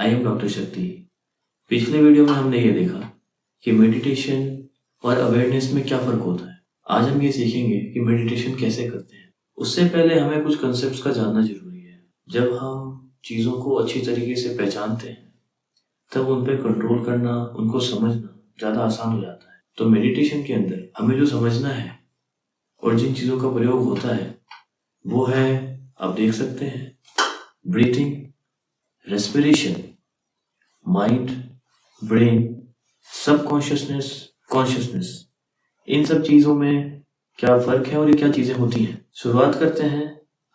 I am doctor शक्ति। पिछले video में हमने ये देखा कि मेडिटेशन और अवेयरनेस में क्या फ़र्क होता है। आज हम ये सीखेंगे कि मेडिटेशन कैसे करते हैं। उससे पहले हमें कुछ कंसेप्ट्स का जानना जरूरी है। जब हम चीज़ों को अच्छी तरीके से पहचानते हैं तब उन पर कंट्रोल करना, उनको समझना ज़्यादा आसान हो जाता है। तो मेडिटेशन के अंदर हमें जो समझना है और जिन चीज़ों का प्रयोग होता है वो है, आप देख सकते हैं, breathing, respiration, mind, brain, subconsciousness, consciousness. इन सब चीज़ों में क्या फ़र्क है और ये क्या चीज़ें होती हैं। शुरुआत करते हैं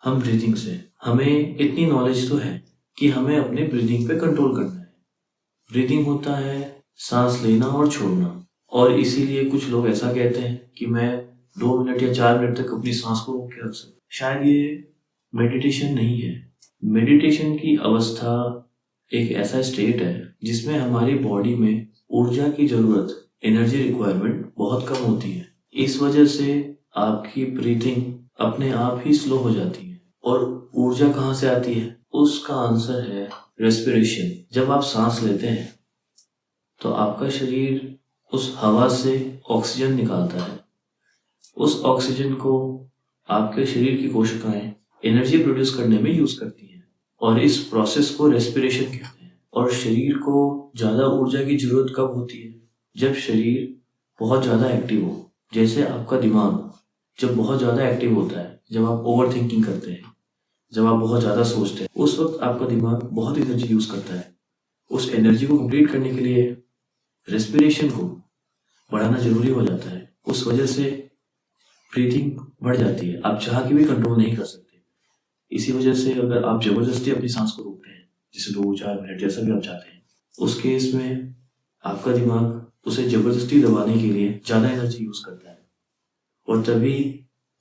हम ब्रीथिंग से। हमें इतनी नॉलेज तो है कि हमें अपने ब्रीदिंग पे कंट्रोल करना है। ब्रीदिंग होता है सांस लेना और छोड़ना, और इसीलिए कुछ लोग ऐसा कहते हैं कि मैं 2 मिनट या 4 मिनट तक अपनी सांस को रोक के रख सकता। शायद ये मेडिटेशन नहीं है। मेडिटेशन की अवस्था एक ऐसा स्टेट है जिसमें हमारी बॉडी में ऊर्जा की ज़रूरत, एनर्जी रिक्वायरमेंट बहुत कम होती है। इस वजह से आपकी ब्रीथिंग अपने आप ही स्लो हो जाती है। और ऊर्जा कहाँ से आती है? उसका आंसर है रेस्पिरेशन। जब आप सांस लेते हैं तो आपका शरीर उस हवा से ऑक्सीजन निकालता है। उस ऑक्सीजन को आपके शरीर की कोशिकाएं एनर्जी प्रोड्यूस करने में यूज करती हैं, और इस प्रोसेस को रेस्पिरेशन कहते हैं। और शरीर को ज़्यादा ऊर्जा की जरूरत कब होती है? जब शरीर बहुत ज़्यादा एक्टिव हो। जैसे आपका दिमाग जब बहुत ज़्यादा एक्टिव होता है, जब आप ओवर थिंकिंग करते हैं, जब आप बहुत ज़्यादा सोचते हैं, उस वक्त आपका दिमाग बहुत एनर्जी यूज़ करता है। उस एनर्जी को कंप्लीट करने के लिए रेस्पिरेशन को बढ़ाना जरूरी हो जाता है। उस वजह से ब्रीथिंग बढ़ जाती है। आप चाह के भी कंट्रोल नहीं कर सकते। इसी वजह से अगर आप ज़बरदस्ती अपनी सांस को रोकते हैं, जैसे 2-4 मिनट जैसा भी आप चाहते हैं, उस केस में आपका दिमाग उसे ज़बरदस्ती दबाने के लिए ज़्यादा एनर्जी यूज़ करता है, और तभी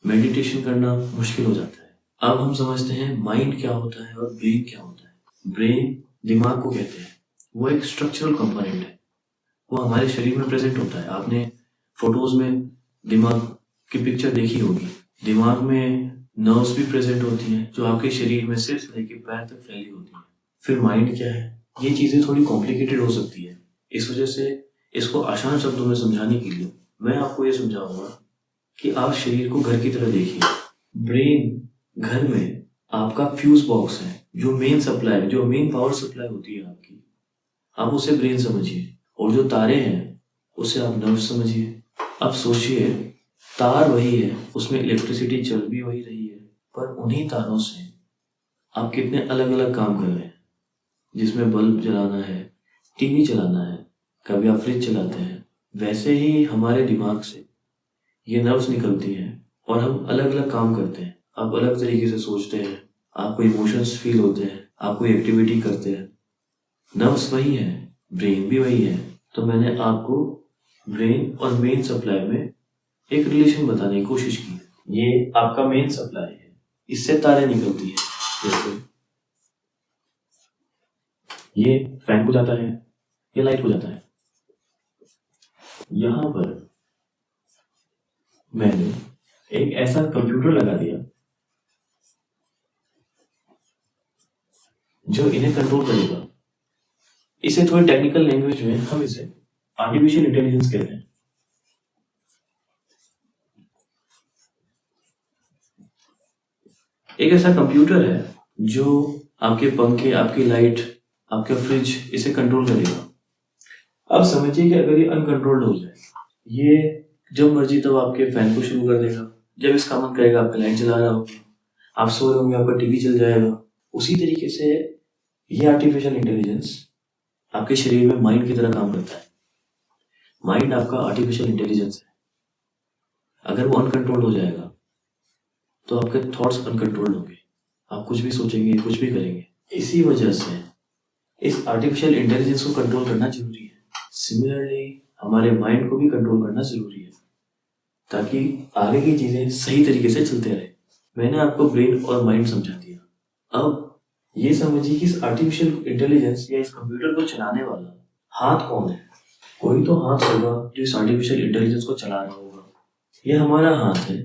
मेडिटेशन करना मुश्किल हो जाता है। अब हम समझते हैं माइंड क्या होता है और ब्रेन क्या होता है। ब्रेन दिमाग को कहते हैं। वो एक स्ट्रक्चरल कंपोनेंट है। वो हमारे शरीर में प्रेजेंट होता है। आपने फोटोज में दिमाग की पिक्चर देखी होगी। दिमाग में नर्व्स भी प्रेजेंट होती हैं जो आपके शरीर में सिर से लेकर पैर तक फैली होती हैं। फिर माइंड क्या है? ये चीज़ें थोड़ी कॉम्प्लिकेटेड हो सकती है। इस वजह से इसको आसान शब्दों में समझाने के लिए मैं आपको ये समझाऊंगा कि आप शरीर को घर की तरह देखिए। ब्रेन घर में आपका फ्यूज बॉक्स है, जो मेन सप्लाई, जो मेन पावर सप्लाई होती है आपकी, आप उसे ब्रेन समझिए। और जो तारे हैं उसे आप नर्व समझिए। अब सोचिए, तार वही है, उसमें इलेक्ट्रिसिटी चल भी वही रही है, पर उन्हीं तारों से आप कितने अलग अलग काम कर रहे हैं। जिसमें बल्ब जलाना है, टीवी चलाना है, कभी आप फ्रिज चलाते हैं। वैसे ही हमारे दिमाग से ये नर्व्स निकलती हैं और हम अलग अलग काम करते हैं। आप अलग तरीके से सोचते हैं, आपको इमोशंस फील होते हैं, आप कोई एक्टिविटी करते हैं। नर्व्स वही है, ब्रेन भी वही है। तो मैंने आपको ब्रेन और मेन सप्लाई में एक रिलेशन बताने की कोशिश की। ये आपका मेन सप्लाई है, इससे तारे निकलती है। जैसे ये फैन हो जाता है, ये लाइट हो जाता है। यहां पर मैंने एक ऐसा कंप्यूटर लगा दिया जो इन्हें कंट्रोल करेगा। इसे थोड़ी टेक्निकल लैंग्वेज में हम इसे आर्टिफिशियल इंटेलिजेंस कहते हैं। एक ऐसा कंप्यूटर है जो आपके पंखे, आपकी लाइट, आपका फ्रिज, इसे कंट्रोल करेगा। अब समझिए कि अगर ये अनकंट्रोल्ड हो जाए, ये जब मर्जी तब आपके फैन को शुरू कर देगा, जब इसका मन करेगा आपका लाइट जला रहा होगा, आप सो रहे होंगे आपका टीवी चल जाएगा। उसी तरीके से ये आर्टिफिशियल इंटेलिजेंस आपके शरीर में माइंड की तरह काम करता है। माइंड आपका आर्टिफिशियल इंटेलिजेंस है। अगर वो अनकंट्रोल्ड हो जाएगा तो आपके थॉट्स अनकंट्रोल्ड होंगे, आप कुछ भी सोचेंगे, कुछ भी करेंगे। इसी वजह से इस आर्टिफिशियल इंटेलिजेंस को कंट्रोल करना जरूरी है। सिमिलरली हमारे माइंड को भी कंट्रोल करना जरूरी है, ताकि आगे की चीजें सही तरीके से चलते रहे। मैंने आपको ब्रेन और माइंड समझा दिया। अब ये समझिए कि इस आर्टिफिशियल इंटेलिजेंस या इस कंप्यूटर को चलाने वाला हाथ कौन है? कोई तो हाथ होगा जो इस आर्टिफिशियल इंटेलिजेंस को चला रहा होगा। यह हमारा हाथ है,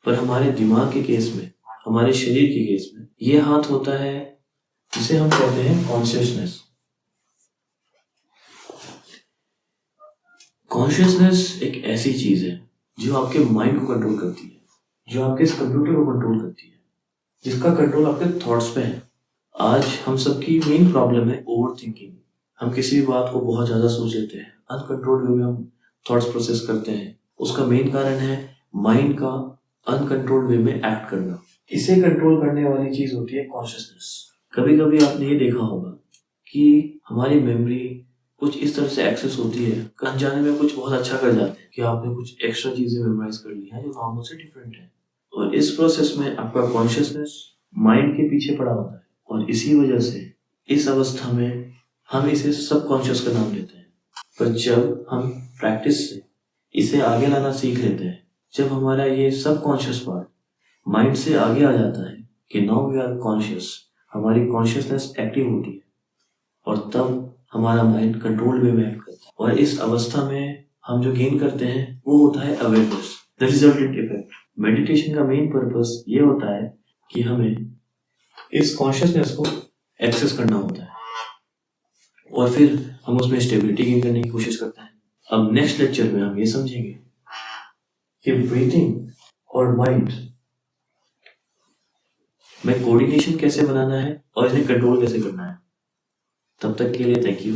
पर हमारे दिमाग के केस में, हमारे शरीर के केस में, यह हाथ होता है जिसे हम कहते हैं कॉन्शियसनेस। कॉन्शियसनेस एक ऐसी चीज है जो आपके माइंड को कंट्रोल करती है, जो आपके इस कंप्यूटर को कंट्रोल करती है, जिसका कंट्रोल आपके थॉट्स पे है। आज हम सबकी मेन प्रॉब्लम है ओवर थिंकिंग। हम किसी भी बात को बहुत ज्यादा सोच लेते हैं, अनकंट्रोल्ड वे में हम थॉट्स प्रोसेस करते हैं। उसका मेन कारण है माइंड का अनकंट्रोल्ड वे में एक्ट करना। इसे कंट्रोल करने वाली चीज होती है कॉन्शियसनेस। कभी कभी आपने ये देखा होगा कि हमारी मेमोरी कुछ इस तरह से एक्सेस होती है, अनजाने में कुछ बहुत अच्छा कर जाते हैं कि आपने कुछ एक्स्ट्रा चीजें मेमोराइज कर ली हैं जो नॉर्मल से डिफरेंट है। और इस प्रोसेस में आपका कॉन्शियसनेस माइंड के पीछे पड़ा होता है, और इसी वजह से इस अवस्था में हम इसे सबकॉन्शियस का नाम देते हैं। पर जब हम प्रैक्टिस से इसे आगे लाना सीख लेते हैं, जब हमारा ये सबकॉन्शियस पार्ट माइंड से आगे आ जाता है कि नाउ वी आर कॉन्शियस, हमारी कॉन्शियसनेस एक्टिव होती है, और तब हमारा माइंड कंट्रोल वे में एक्ट करता है। और इस अवस्था में हम जो गेन करते हैं वो होता है awareness, the resultant effect. Meditation का मेन पर्पस ये होता है कि हमें इस कॉन्शियसनेस को एक्सेस करना होता है, और फिर हम उसमें स्टेबिलिटी गेन करने की कोशिश करते हैं। अब नेक्स्ट लेक्चर में हम ये समझेंगे कि ब्रीथिंग और माइंड में कोऑर्डिनेशन कैसे बनाना है और इन्हें कंट्रोल कैसे करना है। तब तक के लिए थैंक यू।